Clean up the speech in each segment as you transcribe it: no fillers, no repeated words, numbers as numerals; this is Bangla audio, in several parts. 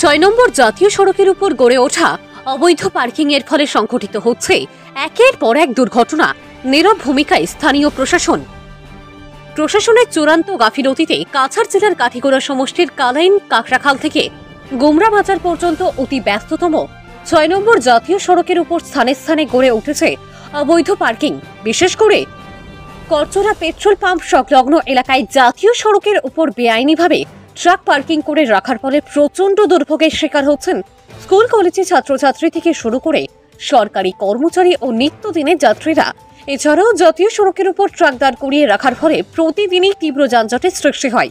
ছয় নম্বর জাতীয় সড়কের উপর গড়ে ওঠা অবৈধ পার্কিং এর ফলে সংঘটিত হচ্ছে একের পর এক দুর্ঘটনা। নীরব ভূমিকায় স্থানীয় প্রশাসনের চূড়ান্ত গাফিলতিতে কাছাড় জেলার কাঠিগোড়া সমষ্টির কালাইন কাকড়াখাল থেকে গুমরা বাজার পর্যন্ত অতি ব্যস্ততম ৬ নম্বর জাতীয় সড়কের উপর স্থানে স্থানে গড়ে উঠেছে অবৈধ পার্কিং। বিশেষ করে করচরা পেট্রোল পাম্প সংলগ্ন এলাকায় জাতীয় সড়কের উপর বেআইনিভাবে ট্রাক পার্কিং করে রাখার ফলে প্রচন্ড দুর্ভোগের শিকার হচ্ছেন স্কুল কলেজে ছাত্রছাত্রী থেকে শুরু করে সরকারি কর্মচারী ও নিত্যদিনের যাত্রীরা। এছাড়াও জাতীয় সড়কের উপর ট্রাক দাঁড় করিয়ে রাখার ফলে প্রতিদিনই তীব্র যানজটের সৃষ্টি হয়।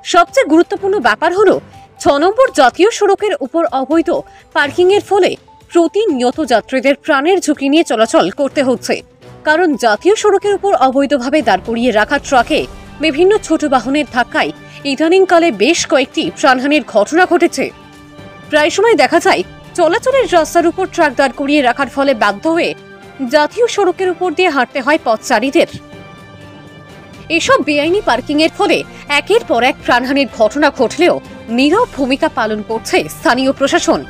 সবচেয়ে গুরুত্বপূর্ণ ব্যাপার হলো ৬ নম্বর জাতীয় সড়কের উপর অবৈধ পার্কিং এর ফলে প্রতিনিয়ত যাত্রীদের প্রাণের ঝুঁকি নিয়ে চলাচল করতে হচ্ছে। কারণ জাতীয় সড়কের উপর অবৈধভাবে দাঁড় করিয়ে রাখা ট্রাকে বিভিন্ন ছোট বাহনের ধাক্কায় ইদানিংকালে বেশ কয়েকটি প্রাণহানির ঘটনা ঘটেছে। প্রায় সময় দেখা যায় চলাচলের রাস্তার উপর ট্রাক দাঁড় করিয়ে রাখার ফলে বাধ্য হয়ে জাতীয় সড়কের উপর দিয়ে হাঁটতে হয় পথচারীদের। এসব বেআইনি পার্কিং এর ফলে একের পর এক প্রাণহানির ঘটনা ঘটলেও নীরব ভূমিকা পালন করছে স্থানীয় প্রশাসন।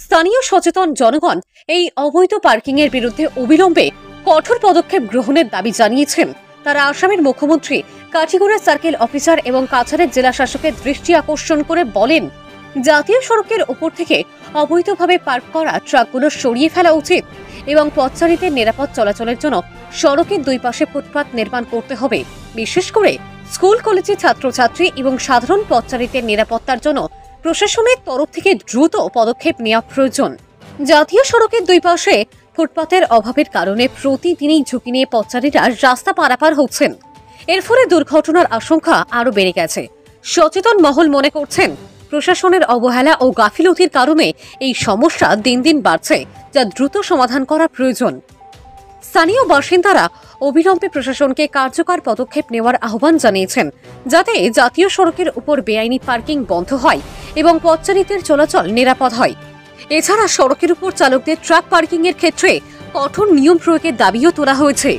স্থানীয় সচেতন জনগণ এই অবৈধ পার্কিং এর বিরুদ্ধে অবিলম্বে কঠোর পদক্ষেপ গ্রহণের দাবি জানিয়েছেন। তারা আসামের মুখ্যমন্ত্রী কাঠিগোড়া সার্কেল অফিসার এবং কাছাড়ের জেলা শাসকের দৃষ্টি আকর্ষণ করে বলেন, জাতীয় সড়কের উপর থেকে অবৈধভাবে পার্ক করা ট্রাকগুলো সরিয়ে ফেলা উচিত এবং পথচারীদের নিরাপদ চলাচলের জন্য সড়কের দুই পাশে ফুটপাত নির্মাণ করতে হবে। বিশেষ করে স্কুল কলেজে ছাত্রছাত্রী এবং সাধারণ পথচারীদের নিরাপত্তার জন্য প্রশাসনের তরফ থেকে দ্রুত পদক্ষেপ নেওয়া প্রয়োজন। জাতীয় সড়কের দুই পাশে ফুটপাতের অভাবের কারণে প্রতিদিনই ঝুঁকি নিয়ে পথচারীরা রাস্তা পারাপার হচ্ছেন। এর ফলে দুর্ঘটনার আশঙ্কা আরও বেড়ে গেছে। সচেতন মহল মনে করছেন প্রশাসনের অবহেলা ও গাফিলতির কারণে এই সমস্যা দিন দিন বাড়ছে, যা দ্রুত সমাধান করা প্রয়োজন। স্থানীয় বাসিন্দারা অবিলম্বে প্রশাসনকে কার্যকর পদক্ষেপ নেওয়ার আহ্বান জানিয়েছেন, যাতে জাতীয় সড়কের উপর বেআইনি পার্কিং বন্ধ হয় এবং পথচারীদের চলাচল নিরাপদ হয়। এছাড়া সড়কের উপর চালকদের ট্রাক পার্কিং এর ক্ষেত্রে কঠোর নিয়ম প্রয়োগের দাবিও তোলা হয়েছে।